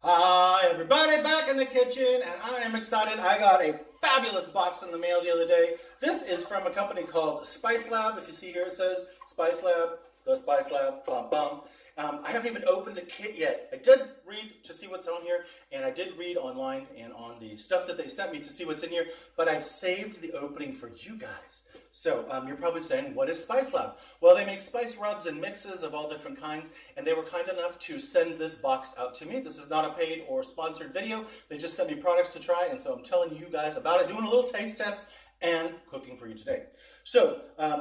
Hi everybody, back in the kitchen, and I am excited. I got a fabulous box in the mail the other day. This is from a company called Spice Lab. If you see here it says Spice Lab, the Spice Lab, bum bum. I haven't even opened the kit yet. I did read to see what's on here, and I did read online and on the stuff that they sent me to see what's in here, but I saved the opening for you guys. So you're probably saying, what is Spice Lab? Well, they make spice rubs and mixes of all different kinds, and they were kind enough to send this box out to me. This is not a paid or sponsored video. They just sent me products to try, and so I'm telling you guys about it, doing a little taste test and cooking for you today. So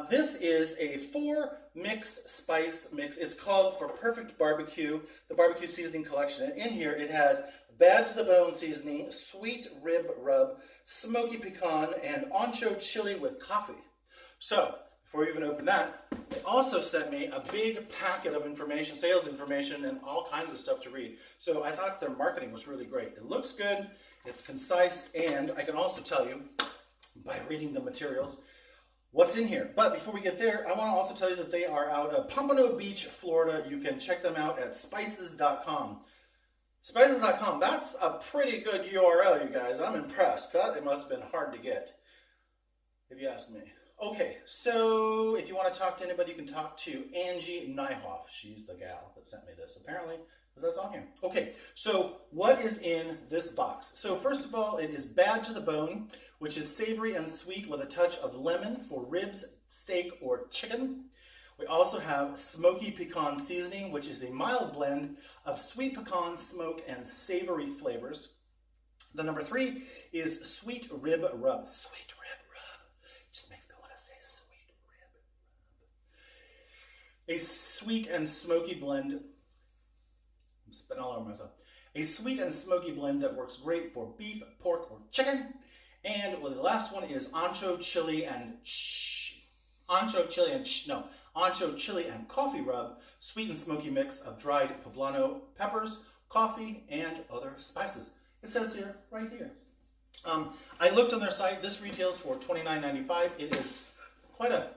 this is a 4-mix spice mix. It's called For Perfect Barbecue, the barbecue seasoning collection. And in here it has bad to the bone seasoning, sweet rib rub, smoky pecan, and ancho chili with coffee. So before we even open that, they also sent me a big packet of information, sales information, and all kinds of stuff to read. So I thought their marketing was really great. It looks good, it's concise, and I can also tell you by reading the materials what's in here. But before we get there, I want to also tell you that they are out of Pompano Beach, Florida. You can check them out at spices.com. Spices.com, that's a pretty good URL, you guys. I'm impressed. It must have been hard to get, if you ask me. Okay, so if you want to talk to anybody, you can talk to Angie Nyhoff. She's the gal that sent me this, apparently, because that's on here. Okay, so what is in this box? So first of all, it is bad to the bone, which is savory and sweet with a touch of lemon for ribs, steak, or chicken. We also have smoky pecan seasoning, which is a mild blend of sweet pecan, smoke, and savory flavors. The number 3 is sweet rib rub. Sweet rib rub. Just makes me want to say sweet rib rub. A sweet and smoky blend. I'm spitting all over myself. A sweet and smoky blend that works great for beef, pork, or chicken. And well, the last one is ancho chili and coffee rub, sweet and smoky mix of dried poblano peppers, coffee, and other spices. It says here, right here. I looked on their site. This retails for $29.95. It is quite a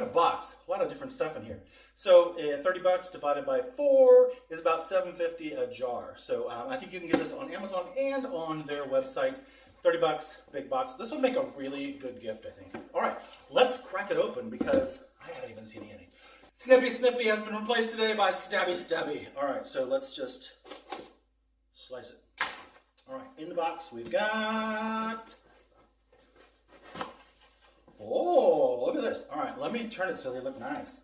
box, a lot of different stuff in here. So $30 divided by 4 is about $7.50 a jar. So I think you can get this on Amazon and on their website. $30, big box. This would make a really good gift, I think. All right, let's crack it open because I haven't even seen any. Snippy Snippy has been replaced today by Stabby Stabby. All right, so let's just slice it. All right, in the box we've got... Oh, look at this. All right, let me turn it so they look nice.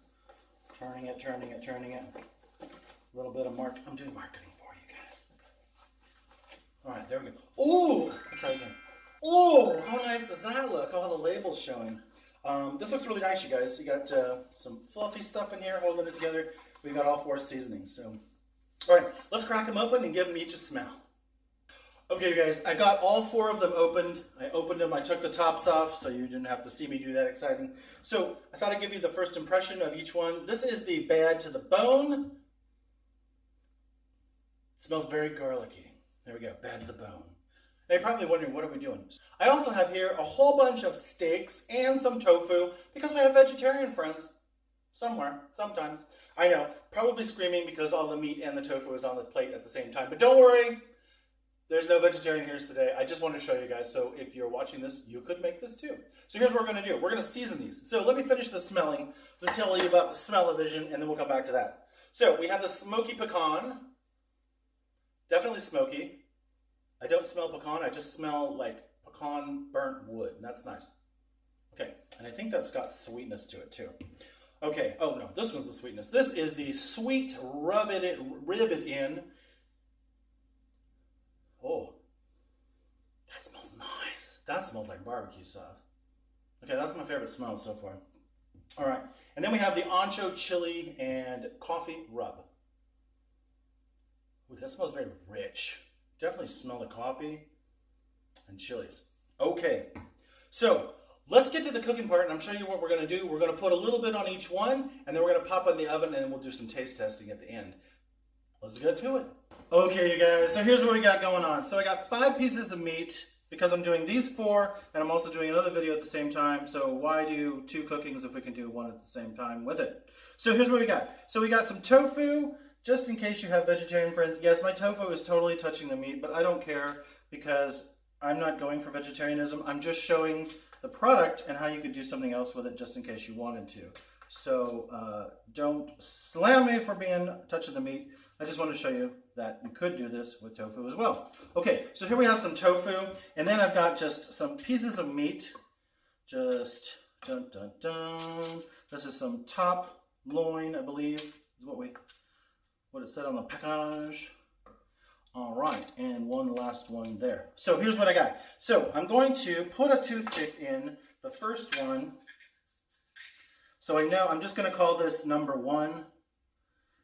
Turning it. A little bit of I'm doing marketing for you guys. All right, there we go. Oh, I'll try again. Oh, how nice does that look? Oh, the label's showing. This looks really nice, you guys. You got some fluffy stuff in here holding it together. We've got all 4 seasonings. So, all right, let's crack them open and give them each a smell. Okay, you guys, I got all 4 of them opened. I opened them, I took the tops off, so you didn't have to see me do that exciting. So I thought I'd give you the first impression of each one. This is the bad to the bone. It smells very garlicky. There we go, bad to the bone. Now you're probably wondering, what are we doing? I also have here a whole bunch of steaks and some tofu because we have vegetarian friends somewhere, sometimes. I know, probably screaming because all the meat and the tofu is on the plate at the same time. But don't worry, there's no vegetarian here today. I just want to show you guys, so if you're watching this, you could make this too. So here's what we're going to do. We're going to season these. So let me finish the smelling to tell you about the smell-o-vision, and then we'll come back to that. So we have the smoky pecan. Definitely smoky. I don't smell pecan, I just smell like pecan burnt wood, and that's nice. Okay, and I think that's got sweetness to it too. Okay, oh no, this one's the sweetness. This is the sweet rib it in. Oh, that smells nice. That smells like barbecue sauce. Okay, that's my favorite smell so far. All right, and then we have the ancho chili and coffee rub. Ooh, that smells very rich. Definitely smell the coffee and chilies. Okay, so let's get to the cooking part, and I'm showing you what we're going to do. We're going to put a little bit on each one, and then we're going to pop it in the oven, and then we'll do some taste testing at the end. Let's get to it. Okay, you guys, so here's what we got going on. So I got 5 pieces of meat because I'm doing these 4, and I'm also doing another video at the same time. So why do 2 cookings if we can do one at the same time with it? So here's what we got. So we got some tofu. just in case you have vegetarian friends, yes, my tofu is totally touching the meat, but I don't care because I'm not going for vegetarianism. I'm just showing the product and how you could do something else with it just in case you wanted to. So don't slam me for being touching the meat. I just want to show you that you could do this with tofu as well. Okay, so here we have some tofu, and then I've got just some pieces of meat. Just dun dun dun. This is some top loin, I believe, is what it said on the package. All right, and one last one there. So here's what I got. So I'm going to put a toothpick in the first one. So I know, I'm just going to call this number 1,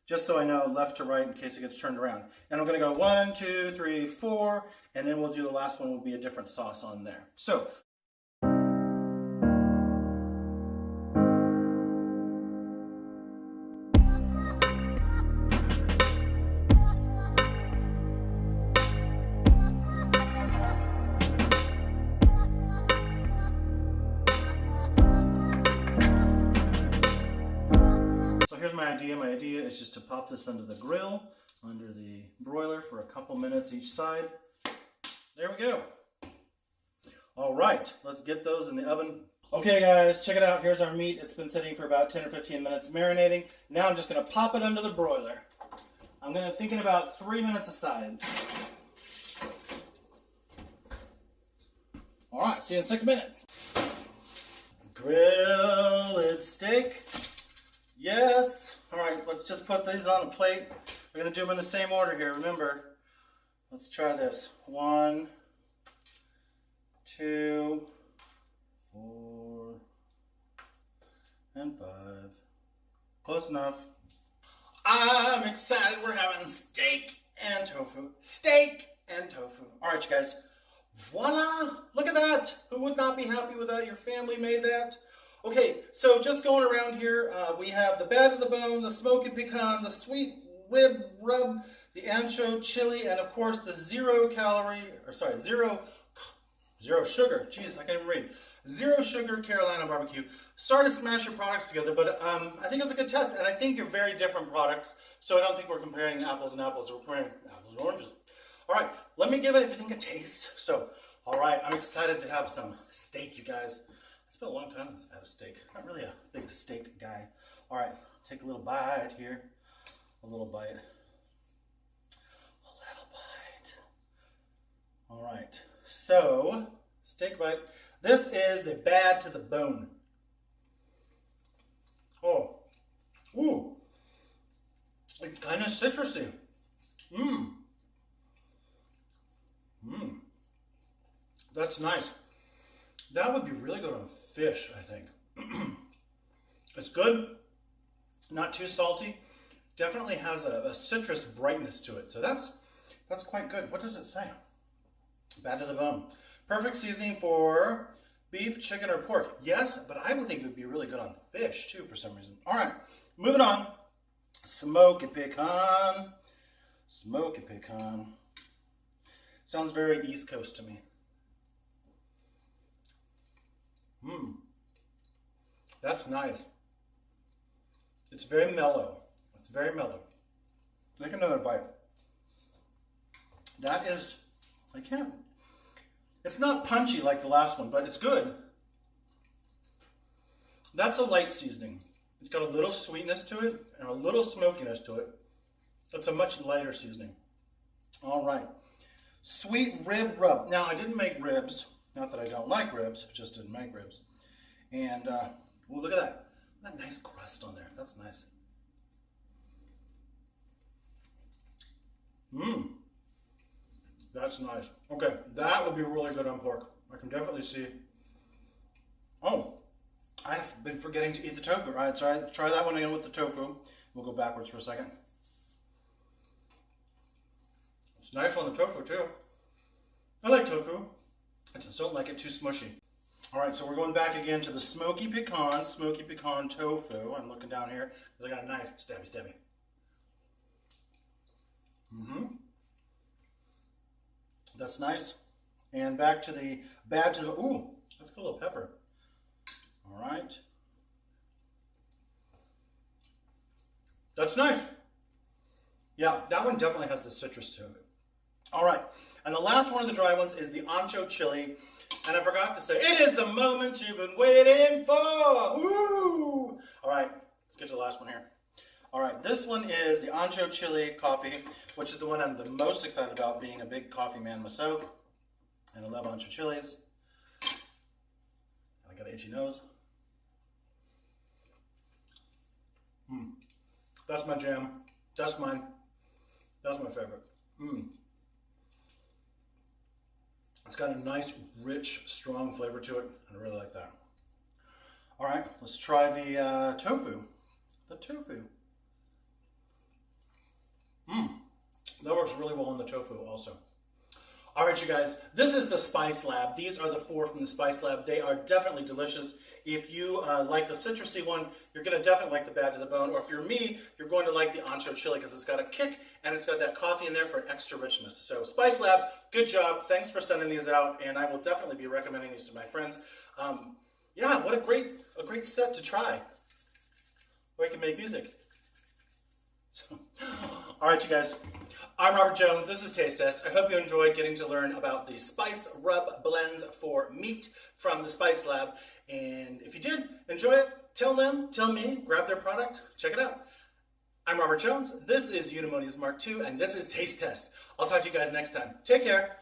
just so I know left to right in case it gets turned around. And I'm going to go 1, 2, 3, 4, and then we'll do the last one will be a different sauce on there. So here's my idea. My idea is just to pop this under the grill, under the broiler for a couple minutes each side. There we go. All right, let's get those in the oven. Okay guys, check it out. Here's our meat. It's been sitting for about 10 or 15 minutes marinating. Now I'm just gonna pop it under the broiler. I'm thinking about 3 minutes aside. All right, see you in 6 minutes. Grilled steak. Yes. All right, let's just put these on a plate. We're going to do them in the same order here. Remember, let's try this. 1, 2, 4, and 5. Close enough. I'm excited. We're having steak and tofu. Steak and tofu. All right, you guys. Voila. Look at that. Who would not be happy with that? Your family made that. Okay, so just going around here, we have the bad to the bone, the smoky pecan, the sweet rib rub, the ancho chili, and of course the zero sugar. Jeez, I can't even read. Zero sugar Carolina barbecue. Sorry to smash your products together, but I think it's a good test, and I think you're very different products, so I don't think we're comparing apples and apples. We're comparing apples and oranges. All right, let me give everything a taste. So, all right, I'm excited to have some steak, you guys. It's been a long time since I've had a steak. Not really a big steak guy. All right, take a little bite here. A little bite. A little bite. All right, so steak bite. This is the bad to the bone. Oh, ooh, it's kind of citrusy. That's nice. That would be really good on fish, I think. It's good, not too salty. Definitely has a citrus brightness to it, so that's quite good. What does it say? Bad to the bone. Perfect seasoning for beef, chicken, or pork. Yes, but I would think it would be really good on fish too for some reason. All right, moving on. Smoky pecan. Smoky pecan. Sounds very East Coast to me. That's nice. It's very mellow. It's very mellow. Take another bite. That is, it's not punchy like the last one, but it's good. That's a light seasoning. It's got a little sweetness to it and a little smokiness to it. It's a much lighter seasoning. All right. Sweet rib rub. Now, I didn't make ribs. Not that I don't like ribs, just didn't make ribs. And, well, look at that. That nice crust on there. That's nice. That's nice. Okay, that would be really good on pork. I can definitely see. Oh, I've been forgetting to eat the tofu. All right, try that one again with the tofu. We'll go backwards for a second. It's nice on the tofu too. I like tofu. I just don't like it too smushy. All right, so we're going back again to the smoky pecan tofu. I'm looking down here because I got a knife. Stabby, stabby. That's nice. And back to the ooh, let's get a little pepper. All right. That's nice. Yeah, that one definitely has the citrus to it. All right, and the last one of the dry ones is the ancho chili. And I forgot to say, it is the moment you've been waiting for. Woo! All right, let's get to the last one here. All right, this one is the ancho chili coffee, which is the one I'm the most excited about, being a big coffee man myself. And I love ancho chilies. And I got an itchy nose. That's my jam. That's mine. That's my favorite. It's got a nice, rich, strong flavor to it. I really like that. All right, let's try the tofu. The tofu. That works really well on the tofu also. All right, you guys, this is the Spice Lab. These are the 4 from the Spice Lab. They are definitely delicious. If you like the citrusy one, you're going to definitely like the Bad to the Bone. Or if you're me, you're going to like the ancho chili because it's got a kick and it's got that coffee in there for extra richness. So Spice Lab, good job. Thanks for sending these out, and I will definitely be recommending these to my friends. Yeah, what a great set to try. Or you can make music. So, all right, you guys. I'm Robert Jones. This is Taste Test. I hope you enjoyed getting to learn about the Spice Rub blends for meat from the Spice Lab. And if you did enjoy it, tell them, tell me, grab their product, check it out. I'm Robert Jones. This is Eudaemonius Mark II, and this is Taste Test. I'll talk to you guys next time. Take care.